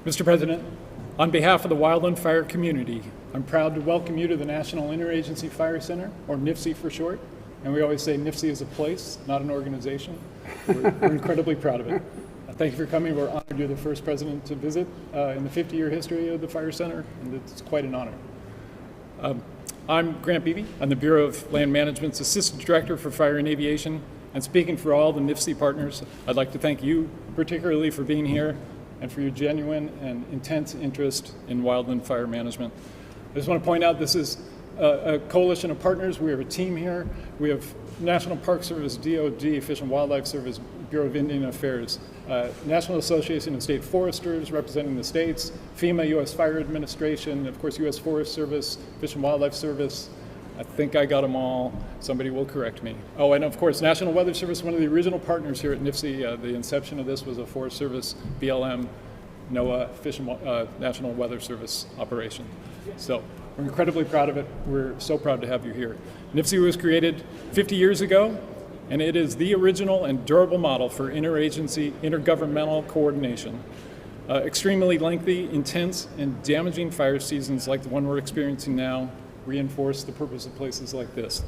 Mr. President, on behalf of the wildland fire community, I'm proud to welcome you to the National Interagency Fire Center, or NIFC for short. And we always say NIFC is a place, not an organization. We're incredibly proud of it. Thank you for coming. We're honored you're the first president to visit in the 50-year history of the Fire Center, and it's quite an honor. I'm Grant Beebe. I'm the Bureau of Land Management's Assistant Director for Fire and Aviation. And speaking for all the NIFC partners, I'd like to thank you particularly for being here and for your genuine and intense interest in wildland fire management. I just want to point out this is a coalition of partners. We have a team here. We have National Park Service, DOD, Fish and Wildlife Service, Bureau of Indian Affairs, National Association of State Foresters representing the states, FEMA, U.S. Fire Administration, of course, U.S. Forest Service, Fish and Wildlife Service. I think I got them all. Somebody will correct me. Oh, and of course, National Weather Service, one of the original partners here at NIFC. The inception of this was a Forest Service, BLM, NOAA, Fish and National Weather Service operation. So we're incredibly proud of it. We're so proud to have you here. NIFC was created 50 years ago, and it is the original and durable model for interagency, intergovernmental coordination. Extremely lengthy, intense, and damaging fire seasons like the one we're experiencing now reinforce the purpose of places like this.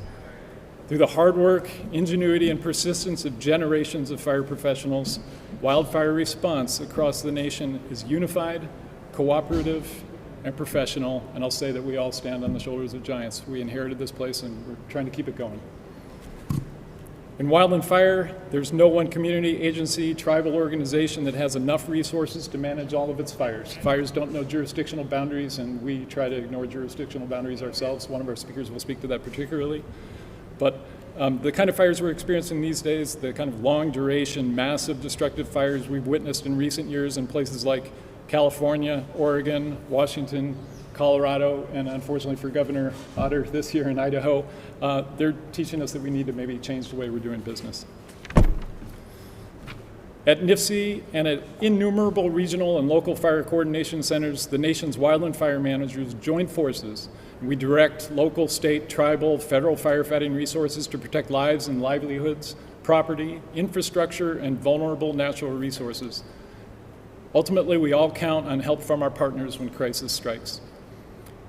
Through the hard work, ingenuity, and persistence of generations of fire professionals, wildfire response across the nation is unified, cooperative, and professional, and I'll say that we all stand on the shoulders of giants. We inherited this place and we're trying to keep it going. In wildland fire, there's no one community, agency, tribal organization that has enough resources to manage all of its fires. Fires don't know jurisdictional boundaries, and we try to ignore jurisdictional boundaries ourselves. One of our speakers will speak to that particularly. But the kind of fires we're experiencing these days, the kind of long duration, massive destructive fires we've witnessed in recent years in places like California, Oregon, Washington, Colorado, and unfortunately for Governor Otter this year in Idaho, they're teaching us that we need to maybe change the way we're doing business. At NIFC and at innumerable regional and local fire coordination centers, the nation's wildland fire managers join forces. We direct local, state, tribal, federal firefighting resources to protect lives and livelihoods, property, infrastructure, and vulnerable natural resources. Ultimately, we all count on help from our partners when crisis strikes.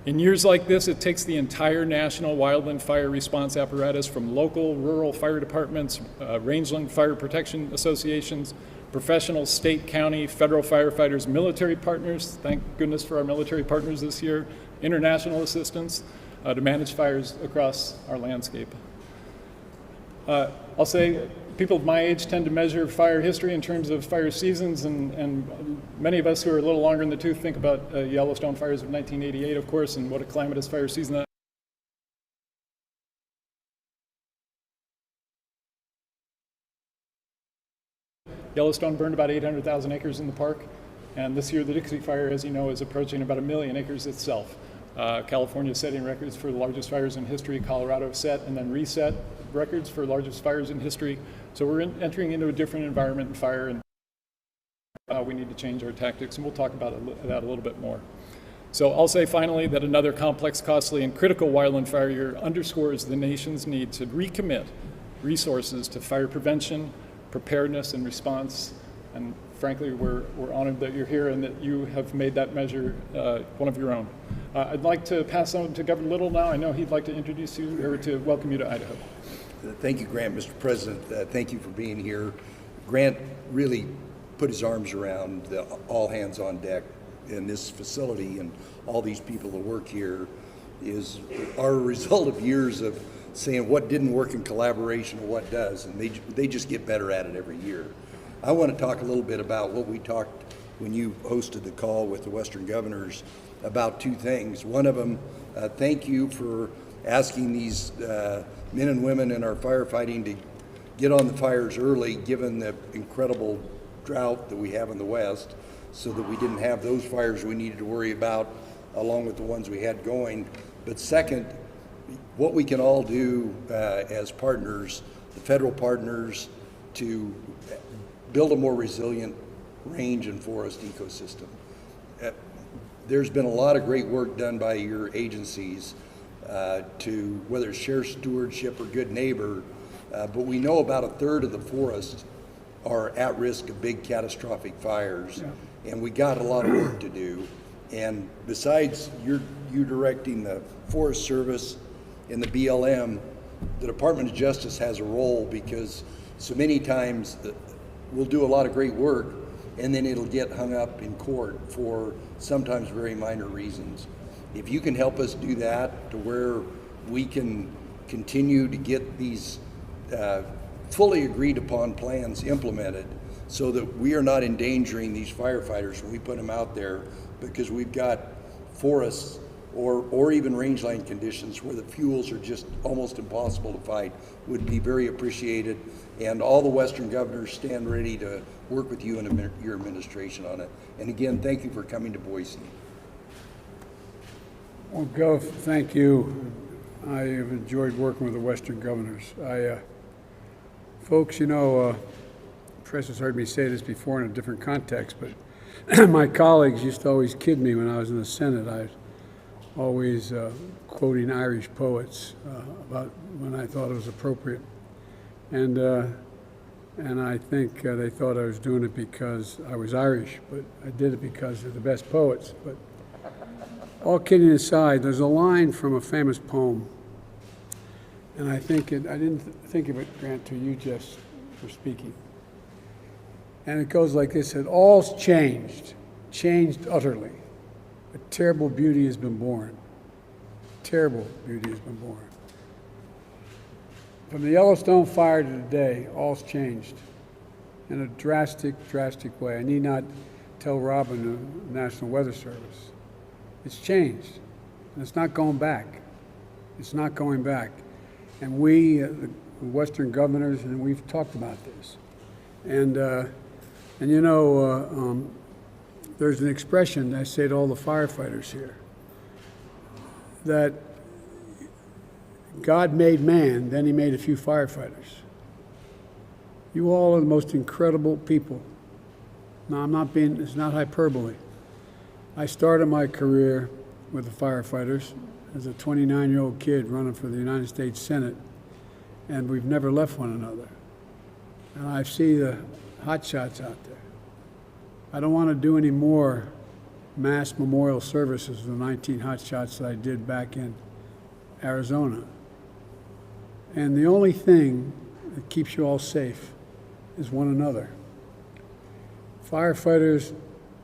In years like this, it takes the entire national wildland fire response apparatus from local, rural fire departments, rangeland fire protection associations, professional state, county, federal firefighters, military partners, thank goodness for our military partners this year, international assistance to manage fires across our landscape. I'll say people of my age tend to measure fire history in terms of fire seasons, and many of us who are a little longer in the tooth think about Yellowstone fires of 1988, of course, and what a calamitous fire season that. Yellowstone burned about 800,000 acres in the park, and this year the Dixie Fire, as you know, is approaching about 1 million acres itself. California is setting records for the largest fires in history. Colorado set and then reset records for largest fires in history. So we're entering into a different environment in fire, and we need to change our tactics, and we'll talk about that a little bit more. So I'll say finally that another complex, costly, and critical wildland fire year underscores the nation's need to recommit resources to fire prevention, preparedness, and response. And frankly, we're honored that you're here and that you have made that measure one of your own. I'd like to pass on to Governor Little now. I know he'd like to introduce you or to welcome you to Idaho. Thank you, Grant, Mr. President. Thank you for being here. Grant really put his arms around the all hands on deck in this facility, and all these people that work here are a result of years of saying what didn't work in collaboration and what does, and they just get better at it every year. I want to talk a little bit about what we talked when you hosted the call with the Western governors about two things. One of them, thank you for asking these men and women in our firefighting to get on the fires early, given the incredible drought that we have in the West, so that we didn't have those fires we needed to worry about along with the ones we had going. But second, what we can all do as partners, the federal partners, to build a more resilient range and forest ecosystem. There's been a lot of great work done by your agencies to, whether it's share stewardship or good neighbor, but we know about 1/3 of the forest are at risk of big catastrophic fires. And we got a lot of work to do. And besides you directing the Forest Service and the BLM, the Department of Justice has a role, because so many times we'll do a lot of great work and then it'll get hung up in court for sometimes very minor reasons. If you can help us do that to where we can continue to get these fully agreed upon plans implemented, so that we are not endangering these firefighters when we put them out there, because we've got forests or even rangeland conditions where the fuels are just almost impossible to fight, would be very appreciated. And all the Western governors stand ready to work with you and your administration on it. And again, thank you for coming to Boise. Well, Gov, thank you. I have enjoyed working with the Western governors. Folks, you know, President's heard me say this before in a different context, but my colleagues used to always kid me when I was in the Senate. I was always quoting Irish poets about when I thought it was appropriate. And I think they thought I was doing it because I was Irish, but I did it because they're the best poets. But all kidding aside, there's a line from a famous poem, and I didn't think of it, Grant, till you just were speaking. And it goes like this: that all's changed utterly. A terrible beauty has been born. Terrible beauty has been born. From the Yellowstone fire to today, all's changed in a drastic way. I need not tell Robin, the National Weather Service. It's changed, and it's not going back. It's not going back. And we, the Western governors, and we've talked about this. And you know, there's an expression I say to all the firefighters here, that God made man, then he made a few firefighters. You all are the most incredible people. Now, it's not hyperbole. I started my career with the firefighters as a 29-year-old kid running for the United States Senate, and we've never left one another. And I see the hot shots out there. I don't want to do any more mass memorial services of the 19 hot shots that I did back in Arizona. And the only thing that keeps you all safe is one another. Firefighters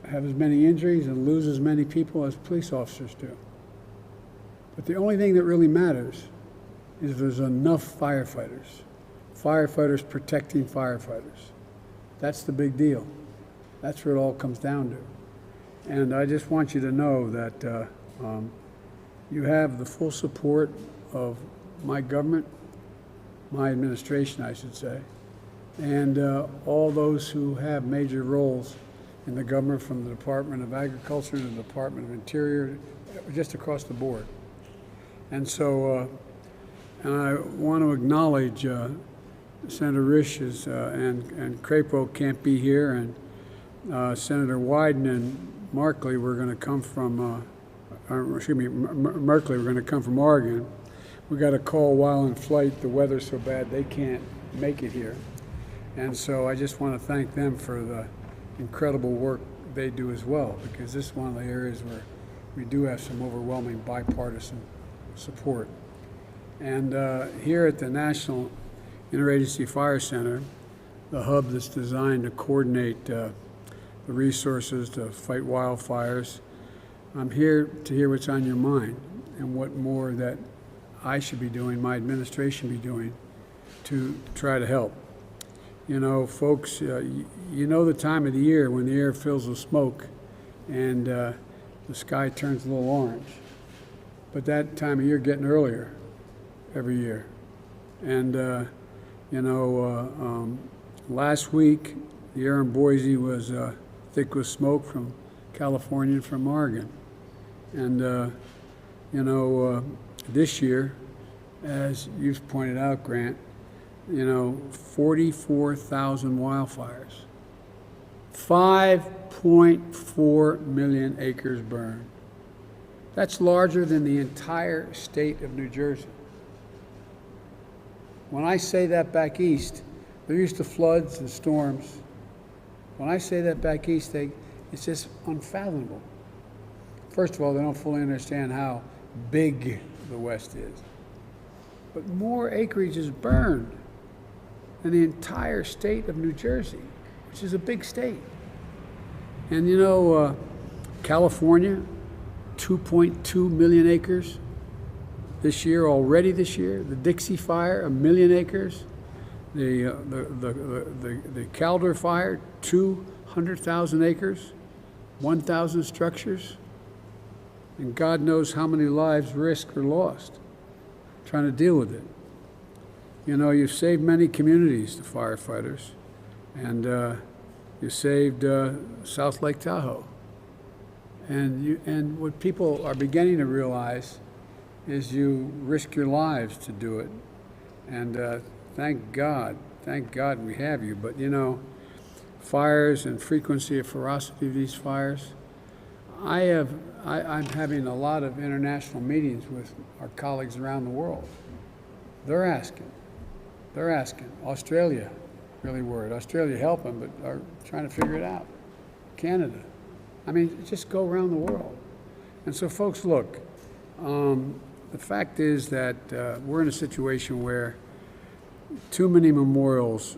have as many injuries and lose as many people as police officers do. But the only thing that really matters is there's enough firefighters protecting firefighters. That's the big deal. That's what it all comes down to. And I just want you to know that you have the full support of my government, my administration, I should say, and all those who have major roles in the government, from the Department of Agriculture to the Department of Interior, just across the board. And so, and I want to acknowledge Senator Risch and Crapo can't be here, and Senator Wyden and Markley were going to come from, Merkley were going to come from Oregon. We got a call while in flight. The weather's so bad they can't make it here. And so I just want to thank them for the incredible work they do as well, because this is one of the areas where we do have some overwhelming bipartisan support. And here at the National Interagency Fire Center, the hub that's designed to coordinate the resources to fight wildfires, I'm here to hear what's on your mind and what more that I should be doing, my administration be doing, to try to help. You know, folks, you know the time of the year when the air fills with smoke and the sky turns a little orange. But that time of year getting earlier every year. And, you know, last week, the air in Boise was thick with smoke from California and from Oregon. And, you know, this year, as you've pointed out, Grant, you know, 44,000 wildfires, 5.4 million acres burned. That's larger than the entire state of New Jersey. When I say that back east, They're used to floods and storms. When I say that back east, it's just unfathomable. First of all, they don't fully understand how big the West is. But more acreage is burned than the entire state of New Jersey, which is a big state. And you know, California, 2.2 million acres this year, already this year. The Dixie Fire, 1 million acres. The Calder Fire, 200,000 acres, 1,000 structures. And God knows how many lives risked or lost trying to deal with it. You know, you've saved many communities, the firefighters, and you saved South Lake Tahoe. And what people are beginning to realize is you risk your lives to do it. And thank God we have you. But you know, fires and frequency of ferocity of these fires, I'm having a lot of international meetings with our colleagues around the world. They're asking. Australia, really worried. Australia helping, but are trying to figure it out. Canada. I mean, just go around the world. And so, folks, look, the fact is that we're in a situation where too many memorials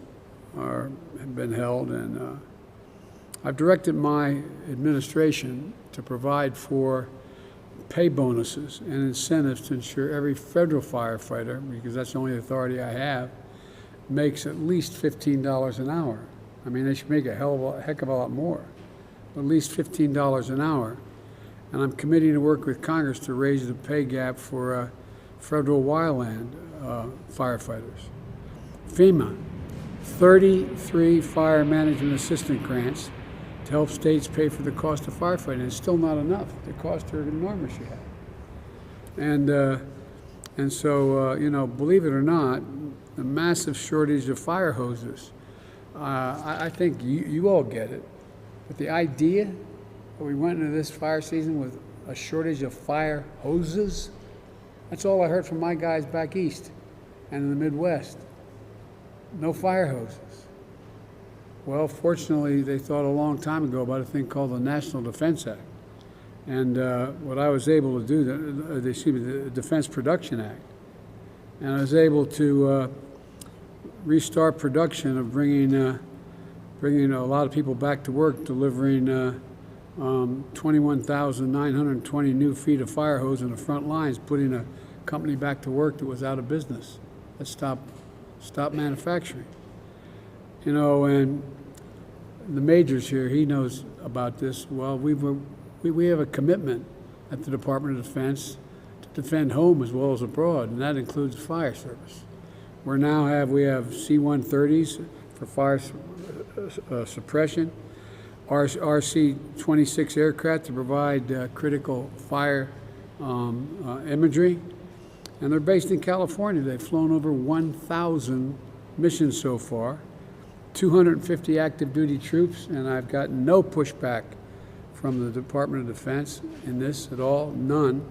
have been held, and I've directed my administration to provide for pay bonuses and incentives to ensure every federal firefighter, because that's the only authority I have, makes at least $15 an hour. I mean, they should make a heck of a lot more, but at least $15 an hour. And I'm committing to work with Congress to raise the pay gap for federal wildland firefighters. FEMA, 33 fire management assistant grants to help states pay for the cost of firefighting. It's still not enough. The costs are enormous yet. And so, you know, believe it or not, the massive shortage of fire hoses. I think you all get it. But the idea that we went into this fire season with a shortage of fire hoses, that's all I heard from my guys back east and in the Midwest. No fire hoses. Well, fortunately, they thought a long time ago about a thing called the National Defense Act. And what I was able to do, the Defense Production Act, and I was able to restart production of bringing a lot of people back to work, delivering 21,920 new feet of fire hose in the front lines, putting a company back to work that was out of business. That stopped manufacturing. You know, and the major's here, he knows about this. Well, we have a commitment at the Department of Defense to defend home as well as abroad, and that includes the fire service. We have C-130s for fire suppression, RC-26 aircraft to provide critical fire imagery, and they're based in California. They've flown over 1,000 missions so far, 250 active duty troops, and I've gotten no pushback from the Department of Defense in this at all, none,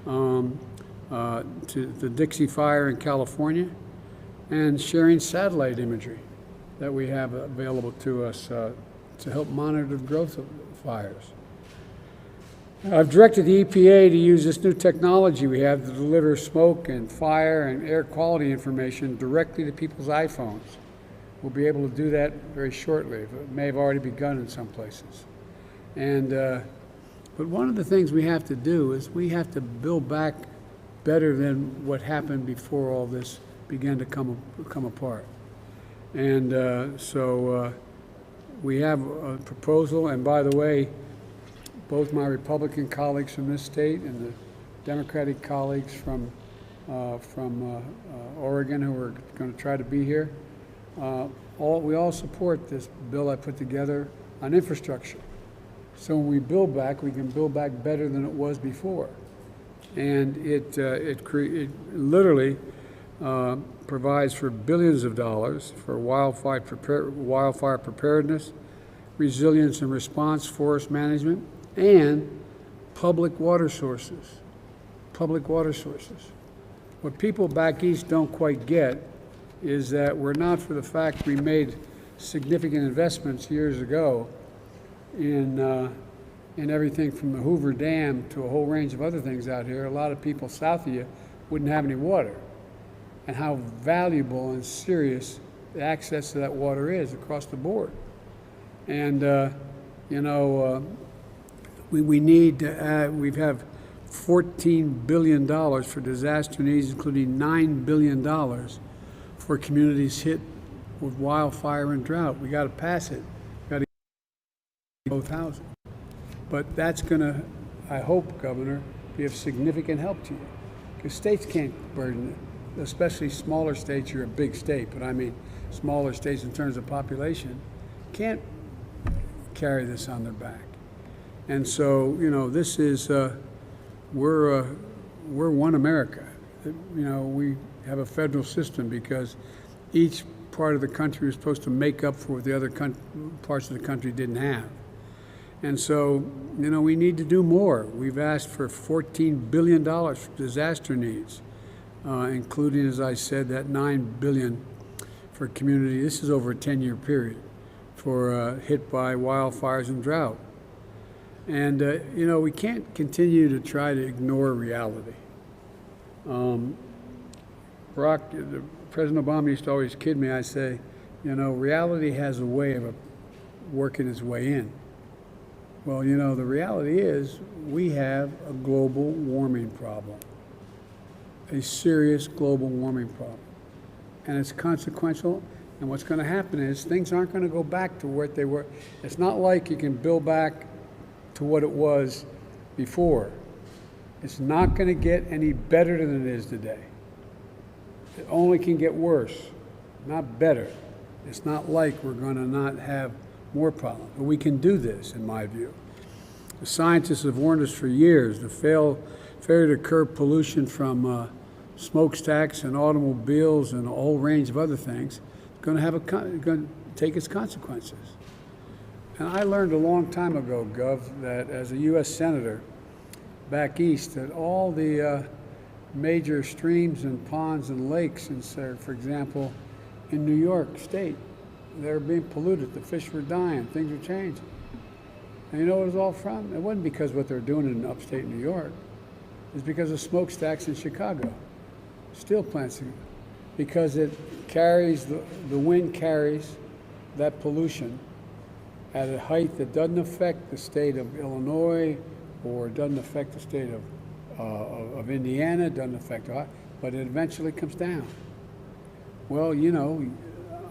to the Dixie Fire in California, and sharing satellite imagery that we have available to us to help monitor the growth of fires. I've directed the EPA to use this new technology we have to deliver smoke and fire and air quality information directly to people's iPhones. We'll be able to do that very shortly. It may have already begun in some places. And but one of the things we have to do is we have to build back better than what happened before all this began to come apart. And so we have a proposal, and by the way, both my Republican colleagues from this state and the Democratic colleagues from Oregon who are going to try to be here, we all support this bill I put together on infrastructure. So when we build back, we can build back better than it was before. And it literally provides for billions of dollars for wildfire preparedness, resilience and response, forest management, and public water sources. Public water sources. What people back east don't quite get is that were not for the fact we made significant investments years ago in everything from the Hoover Dam to a whole range of other things out here, a lot of people south of you wouldn't have any water. And how valuable and serious the access to that water is across the board. And, we need to add, we have $14 billion for disaster needs, including $9 billion for communities hit with wildfire and drought. We got to pass it. Got to get both houses. But that's going to, I hope, Governor, be of significant help to you. Because states can't burden it, especially smaller states. You're a big state, but I mean smaller states in terms of population can't carry this on their back. And so, this is, we're one America. We have a federal system because each part of the country is supposed to make up for what the other parts of the country didn't have. And so, we need to do more. We've asked for $14 billion for disaster needs, including, as I said, that $9 billion for community. This is over a 10-year period for hit by wildfires and drought. And, we can't continue to try to ignore reality. President Obama used to always kid me. I say, reality has a way of working its way in. Well, the reality is we have a global warming problem, a serious global warming problem. And it's consequential. And what's going to happen is things aren't going to go back to what they were. It's not like you can build back to what it was before. It's not going to get any better than it is today. It only can get worse, not better. It's not like we're going to not have more problems. But we can do this, in my view. The scientists have warned us for years. The failure to curb pollution from smokestacks and automobiles and a whole range of other things is going to take its consequences. And I learned a long time ago, Gov, that as a U.S. Senator back east, that all the major streams and ponds and lakes, and for example, in New York State, they're being polluted. The fish were dying. Things were changing. And you know what it was all from? It wasn't because of what they're doing in upstate New York. It's because of smokestacks in Chicago, steel plants, because it carries, the wind carries that pollution at a height that doesn't affect the state of Illinois or doesn't affect the state of Indiana, doesn't affect Ohio, but it eventually comes down. Well,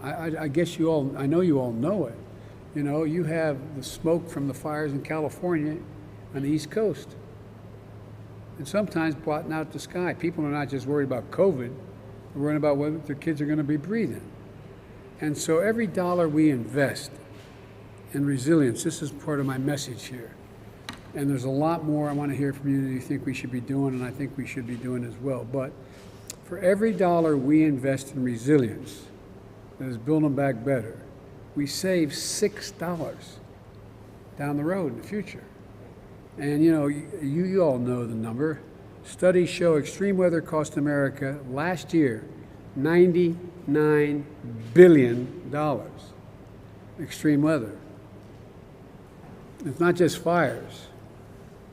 I guess I know you all know it. You have the smoke from the fires in California on the East Coast. And sometimes blotting out the sky. People are not just worried about COVID, they're worried about what their kids are going to be breathing. And so every dollar we invest in resilience, this is part of my message here. And there's a lot more I want to hear from you that you think we should be doing, and I think we should be doing as well. But for every dollar we invest in resilience, that is building back better, we save $6 down the road in the future. And you all know the number. Studies show extreme weather cost America last year $99 billion. Extreme weather. It's not just fires.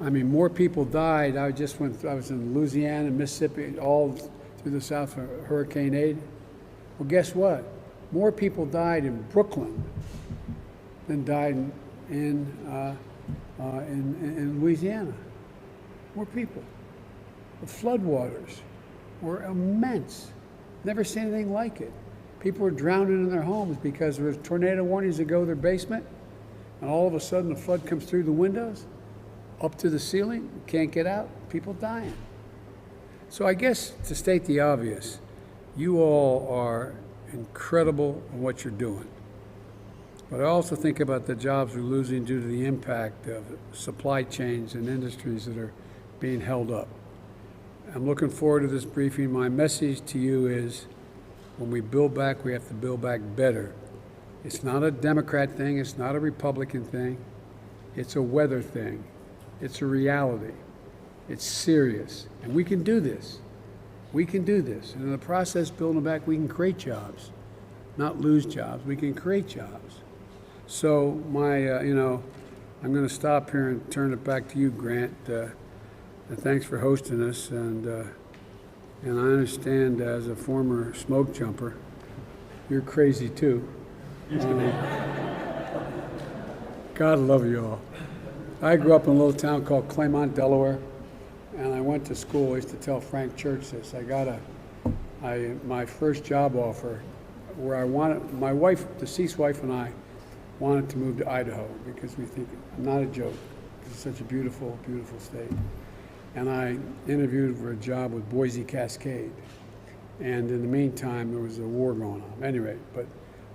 I mean, more people died. I was in Louisiana, Mississippi, all through the South for Hurricane Ada. Well, guess what? More people died in Brooklyn than died in Louisiana. More people. The floodwaters were immense. Never seen anything like it. People were drowning in their homes because there was tornado warnings that go to their basement, and all of a sudden the flood comes through the windows, up to the ceiling, can't get out, people dying. So I guess, to state the obvious, you all are incredible in what you're doing. But I also think about the jobs we're losing due to the impact of supply chains and industries that are being held up. I'm looking forward to this briefing. My message to you is, when we build back, we have to build back better. It's not a Democrat thing. It's not a Republican thing. It's a weather thing. It's a reality. It's serious. And we can do this. We can do this. And in the process, building back, we can create jobs, not lose jobs. We can create jobs. So I'm going to stop here and turn it back to you, Grant. And thanks for hosting us. And I understand as a former smoke jumper, you're crazy too. God love you all. I grew up in a little town called Claymont, Delaware, and I went to school. I used to tell Frank Church this. My first job offer, where I wanted, my wife, deceased wife, and I wanted to move to Idaho because we think, not a joke, it's such a beautiful, beautiful state. And I interviewed for a job with Boise Cascade. And in the meantime, there was a war going on. Anyway, but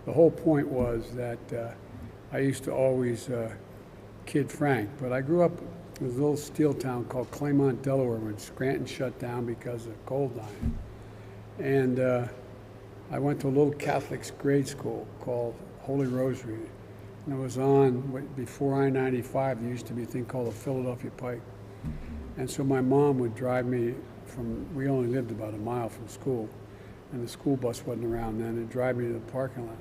the whole point was that I used to always kid Frank, but I grew up in this little steel town called Claymont, Delaware, when Scranton shut down because of coal dying. And I went to a little Catholic grade school called Holy Rosary. And it was on, before I-95, there used to be a thing called the Philadelphia Pike. And so my mom would drive me we only lived about a mile from school, and the school bus wasn't around then, and drive me to the parking lot.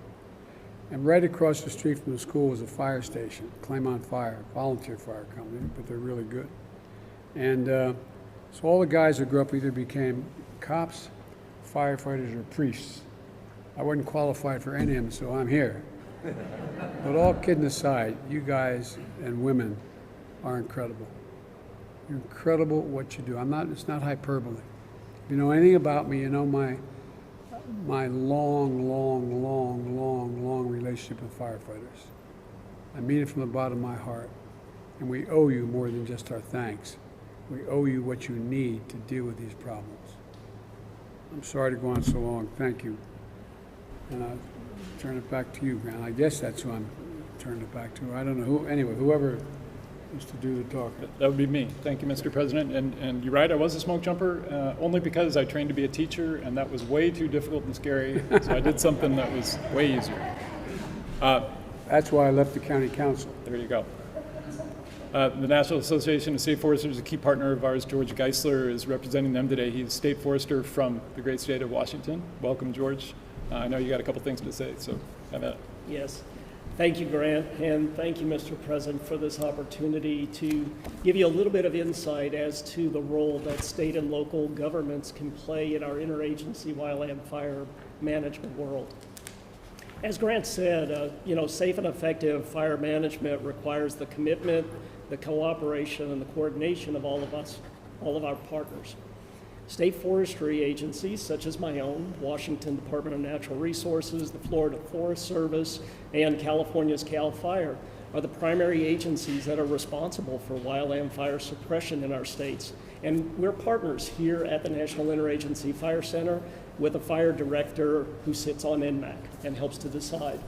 And right across the street from the school was a fire station, Claymont Fire, volunteer fire company, but they're really good. And so all the guys that grew up either became cops, firefighters, or priests. I wasn't qualified for any of them, so I'm here. But all kidding aside, you guys and women are incredible. You're incredible what you do. It's not hyperbole. If you know anything about me, you know my long relationship with firefighters. I mean it from the bottom of my heart. And we owe you more than just our thanks. We owe you what you need to deal with these problems. I'm sorry to go on so long. Thank you. And I'll turn it back to you, Grant. I guess that's who I'm turning it back to. I don't know who. Anyway, whoever is to do the talk. That would be me. Thank you, Mr. President. And you're right, I was a smoke jumper, only because I trained to be a teacher, and that was way too difficult and scary, so I did something that was way easier. That's why I left the county council. There you go. The National Association of State Foresters is a key partner of ours. George Geisler is representing them today. He's state forester from the great state of Washington. Welcome, George. I know you got a couple things to say, so have at it. Yes. Thank you, Grant, and thank you, Mr. President, for this opportunity to give you a little bit of insight as to the role that state and local governments can play in our interagency wildland fire management world. As Grant said, safe and effective fire management requires the commitment, the cooperation, and the coordination of all of us, all of our partners. State forestry agencies, such as my own, Washington Department of Natural Resources, the Florida Forest Service, and California's CAL FIRE, are the primary agencies that are responsible for wildland fire suppression in our states. And we're partners here at the National Interagency Fire Center with a fire director who sits on NMAC and helps to decide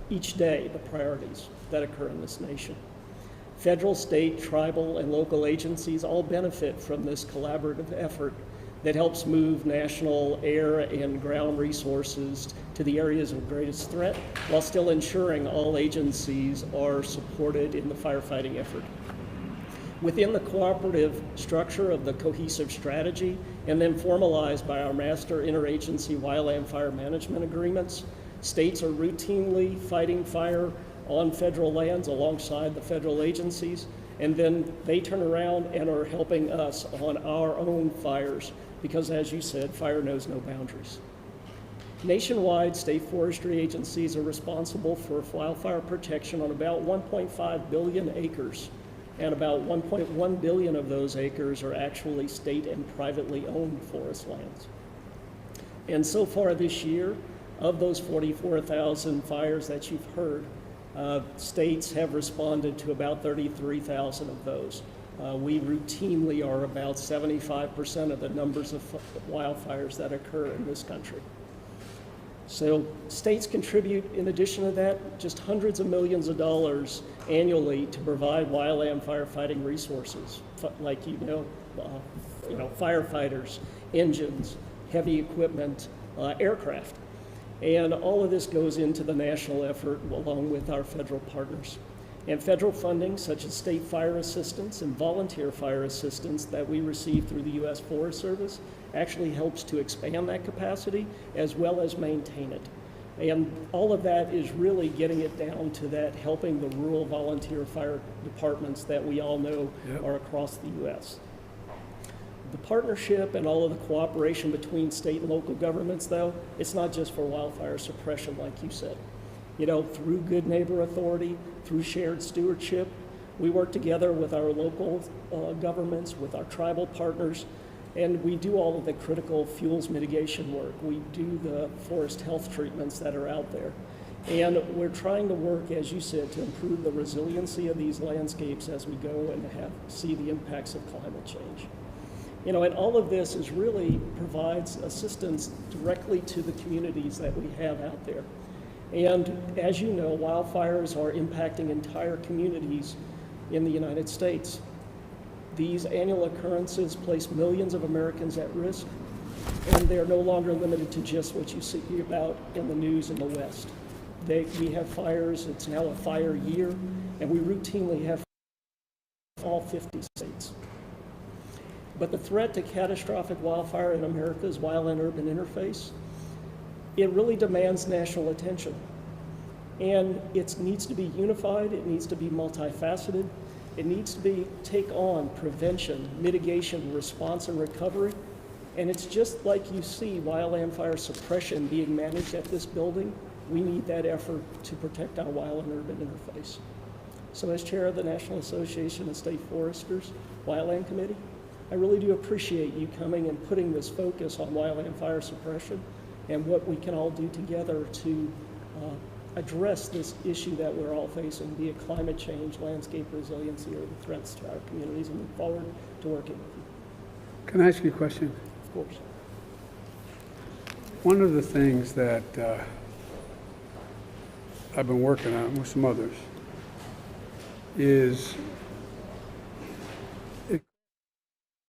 each day the priorities that occur in this nation. Federal, state, tribal, and local agencies all benefit from this collaborative effort that helps move national air and ground resources to the areas of greatest threat while still ensuring all agencies are supported in the firefighting effort. Within the cooperative structure of the cohesive strategy and then formalized by our master interagency wildland fire management agreements, states are routinely fighting fire on federal lands alongside the federal agencies, and then they turn around and are helping us on our own fires because, as you said, fire knows no boundaries. Nationwide, state forestry agencies are responsible for wildfire protection on about 1.5 billion acres, and about 1.1 billion of those acres are actually state and privately owned forest lands. And so far this year, of those 44,000 fires that you've heard, states have responded to about 33,000 of those. We routinely are about 75% of the numbers of wildfires that occur in this country. So states contribute, in addition to that, just hundreds of millions of dollars annually to provide wildland firefighting resources, like firefighters, engines, heavy equipment, aircraft. And all of this goes into the national effort along with our federal partners. And federal funding, such as state fire assistance and volunteer fire assistance that we receive through the U.S. Forest Service, actually helps to expand that capacity as well as maintain it. And all of that is really getting it down to that, helping the rural volunteer fire departments that we all know are across the U.S. The partnership and all of the cooperation between state and local governments, though, it's not just for wildfire suppression, like you said. You know, through Good Neighbor Authority, through shared stewardship, we work together with our local governments, with our tribal partners, and we do all of the critical fuels mitigation work. We do the forest health treatments that are out there. And we're trying to work, as you said, to improve the resiliency of these landscapes as we go and see the impacts of climate change. You know, and all of this is really provides assistance directly to the communities that we have out there. And as you know, wildfires are impacting entire communities in the United States. These annual occurrences place millions of Americans at risk, and they're no longer limited to just what you see about in the news in the West. We have fires, it's now a fire year, and we routinely have all 50 states. But the threat to catastrophic wildfire in America's wildland-urban interface, it really demands national attention. And it needs to be unified, it needs to be multifaceted, it needs to take on prevention, mitigation, response, and recovery. And it's just like you see wildland fire suppression being managed at this building, we need that effort to protect our wildland-urban interface. So as chair of the National Association of State Foresters Wildland Committee, I really do appreciate you coming and putting this focus on wildland fire suppression and what we can all do together to address this issue that we're all facing, be it climate change, landscape resiliency, or the threats to our communities, and look forward to working with you. Can I ask you a question? Of course. One of the things that I've been working on with some others is